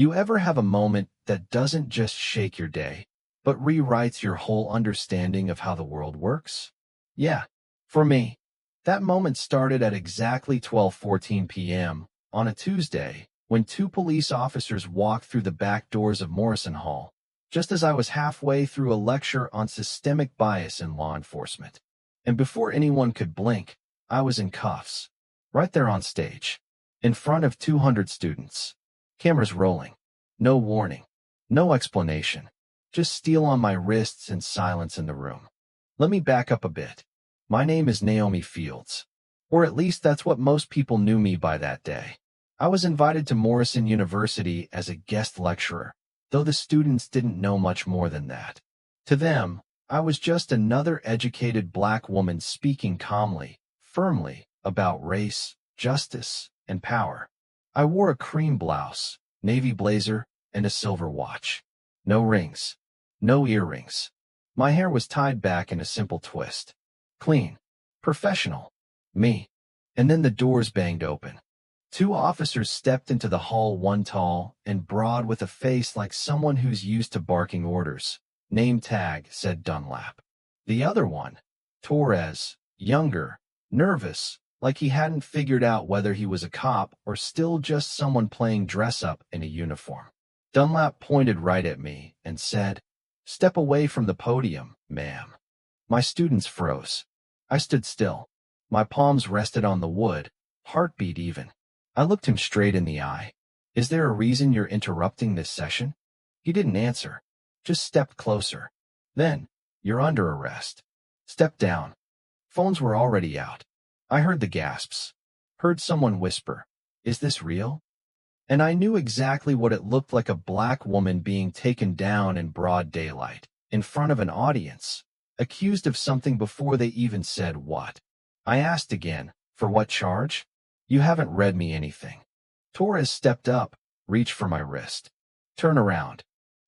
You ever have a moment that doesn't just shake your day, but rewrites your whole understanding of how the world works? Yeah, for me, that moment started at exactly 12:14 p.m. on a Tuesday when two police officers walked through the back doors of Morrison Hall, just as I was halfway through a lecture on systemic bias in law enforcement. And before anyone could blink, I was in cuffs, right there on stage, in front of 200 students. Cameras rolling. No warning. No explanation. Just steel on my wrists and silence in the room. Let me back up a bit. My name is Naomi Fields. Or at least that's what most people knew me by that day. I was invited to Morrison University as a guest lecturer, though the students didn't know much more than that. To them, I was just another educated black woman speaking calmly, firmly, about race, justice, and power. I wore a cream blouse, navy blazer, and a silver watch. No rings. No earrings. My hair was tied back in a simple twist. Clean. Professional. Me. And then the doors banged open. Two officers stepped into the hall, one tall and broad with a face like someone who's used to barking orders. Name tag, said Dunlap. The other one, Torres, younger, nervous, like he hadn't figured out whether he was a cop or still just someone playing dress-up in a uniform. Dunlap pointed right at me and said, "Step away from the podium, ma'am." My students froze. I stood still. My palms rested on the wood, heartbeat even. I looked him straight in the eye. "Is there a reason you're interrupting this session?" He didn't answer, just stepped closer. Then, "You're under arrest. Step down." Phones were already out. I heard the gasps. Heard someone whisper, "Is this real?" And I knew exactly what it looked like: a black woman being taken down in broad daylight, in front of an audience, accused of something before they even said what. I asked again, "For what charge?" "You haven't read me anything." Torres stepped up, reached for my wrist. "Turn around."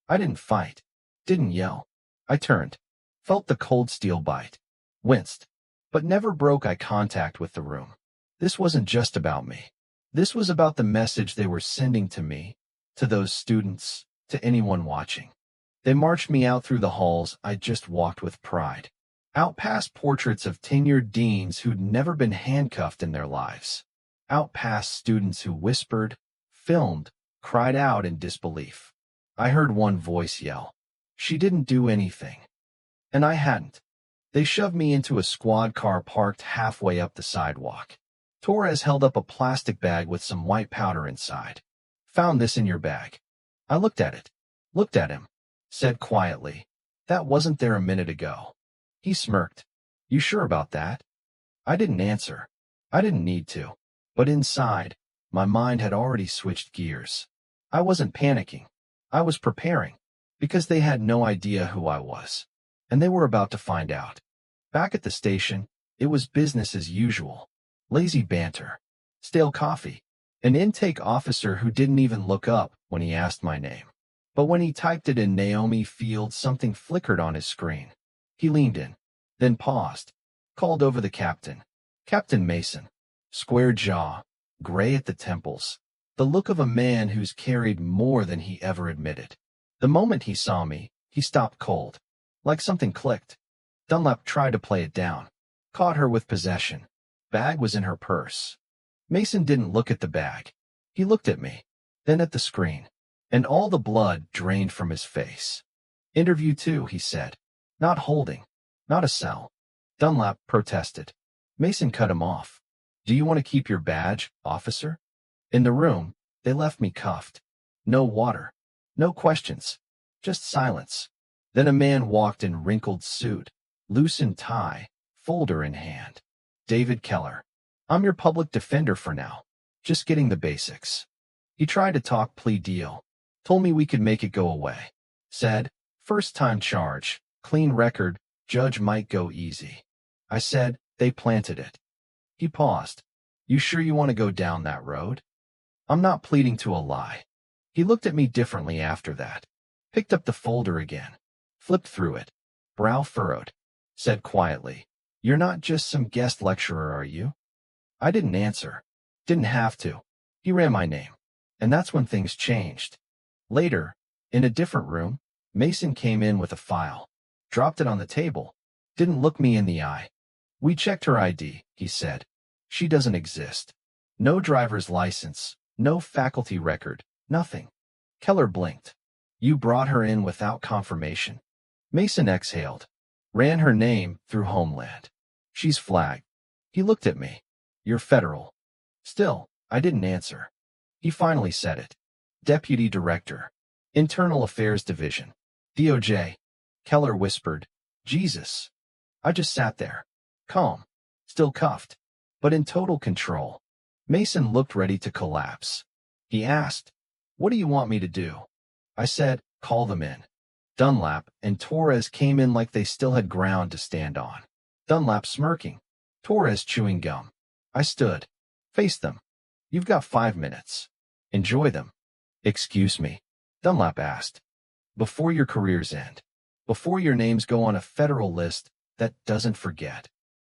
I didn't fight, didn't yell. I turned, felt the cold steel bite, winced, but never broke eye contact with the room. This wasn't just about me. This was about the message they were sending to me, to those students, to anyone watching. They marched me out through the halls I'd just walked with pride, out past portraits of tenured deans who'd never been handcuffed in their lives, out past students who whispered, filmed, cried out in disbelief. I heard one voice yell, "She didn't do anything." And I hadn't. They shoved me into a squad car parked halfway up the sidewalk. Torres held up a plastic bag with some white powder inside. "Found this in your bag." I looked at it, looked at him, said quietly, "That wasn't there a minute ago." He smirked. "You sure about that?" I didn't answer. I didn't need to. But inside, my mind had already switched gears. I wasn't panicking. I was preparing, because they had no idea who I was. And they were about to find out. Back at the station, it was business as usual. Lazy banter, stale coffee, an intake officer who didn't even look up when he asked my name. But when he typed it in Naomi Fields, something flickered on his screen. He leaned in, then paused, called over the captain. Captain Mason. Square jaw, gray at the temples, the look of a man who's carried more than he ever admitted. The moment he saw me, he stopped cold, like something clicked. Dunlap tried to play it down, caught her with possession. Bag was in her purse. Mason didn't look at the bag. He looked at me, then at the screen, and all the blood drained from his face. "Interview 2, he said. "Not holding. Not a cell." Dunlap protested. Mason cut him off. "Do you want to keep your badge, officer?" In the room, they left me cuffed. No water. No questions. Just silence. Then a man walked in wrinkled suit, loosened tie, folder in hand. "David Keller. I'm your public defender for now. Just getting the basics." He tried to talk plea deal. Told me we could make it go away. Said, "First time charge, clean record, judge might go easy." I said, "They planted it." He paused. "You sure you want to go down that road?" "I'm not pleading to a lie." He looked at me differently after that. Picked up the folder again. Flipped through it. Brow furrowed. Said quietly, "You're not just some guest lecturer, are you?" I didn't answer. Didn't have to. He ran my name. And that's when things changed. Later, in a different room, Mason came in with a file, dropped it on the table, didn't look me in the eye. "We checked her ID," he said. "She doesn't exist. No driver's license, no faculty record, nothing." Keller blinked. "You brought her in without confirmation." Mason exhaled, ran her name through Homeland. "She's flagged." He looked at me. "You're federal." Still, I didn't answer. He finally said it. "Deputy Director, Internal Affairs Division, DOJ." Keller whispered, "Jesus." I just sat there, calm, still cuffed, but in total control. Mason looked ready to collapse. He asked, "What do you want me to do?" I said, "Call them in." Dunlap and Torres came in like they still had ground to stand on. Dunlap smirking, Torres chewing gum. I stood, faced them. "You've got 5 minutes. Enjoy them." "Excuse me?" Dunlap asked. "Before your careers end. Before your names go on a federal list that doesn't forget."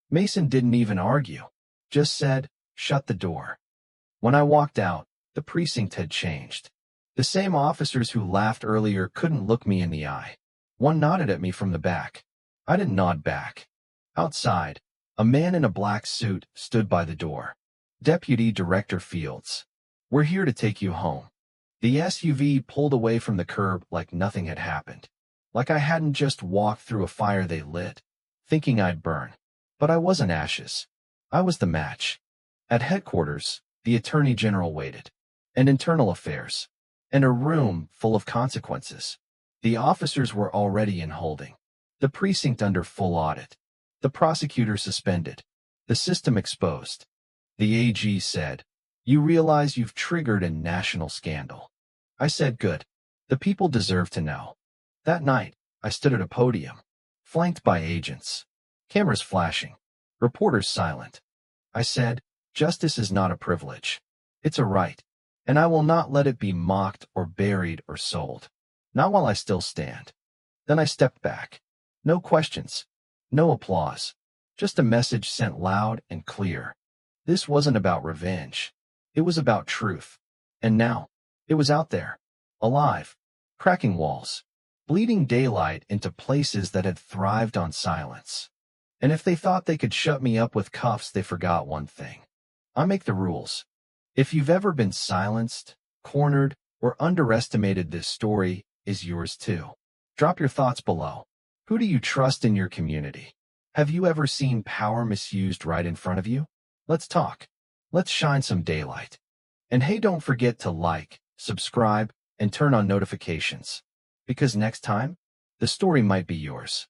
Mason didn't even argue. Just said, "Shut the door." When I walked out, the precinct had changed. The same officers who laughed earlier couldn't look me in the eye. One nodded at me from the back. I didn't nod back. Outside, a man in a black suit stood by the door. "Deputy Director Fields. We're here to take you home." The SUV pulled away from the curb like nothing had happened. Like I hadn't just walked through a fire they lit, thinking I'd burn. But I wasn't ashes. I was the match. At headquarters, the Attorney General waited. And Internal Affairs. And a room full of consequences. The officers were already in holding. The precinct under full audit. The prosecutor suspended. The system exposed. The AG said, "You realize you've triggered a national scandal." I said, "Good. The people deserve to know." That night, I stood at a podium, flanked by agents. Cameras flashing. Reporters silent. I said, "Justice is not a privilege. It's a right. And I will not let it be mocked or buried or sold. Not while I still stand." Then I stepped back. No questions. No applause. Just a message sent loud and clear. This wasn't about revenge. It was about truth. And now, it was out there. Alive. Cracking walls. Bleeding daylight into places that had thrived on silence. And if they thought they could shut me up with cuffs, they forgot one thing. I make the rules. If you've ever been silenced, cornered, or underestimated, this story is yours too. Drop your thoughts below. Who do you trust in your community? Have you ever seen power misused right in front of you? Let's talk. Let's shine some daylight. And hey, don't forget to like, subscribe, and turn on notifications. Because next time, the story might be yours.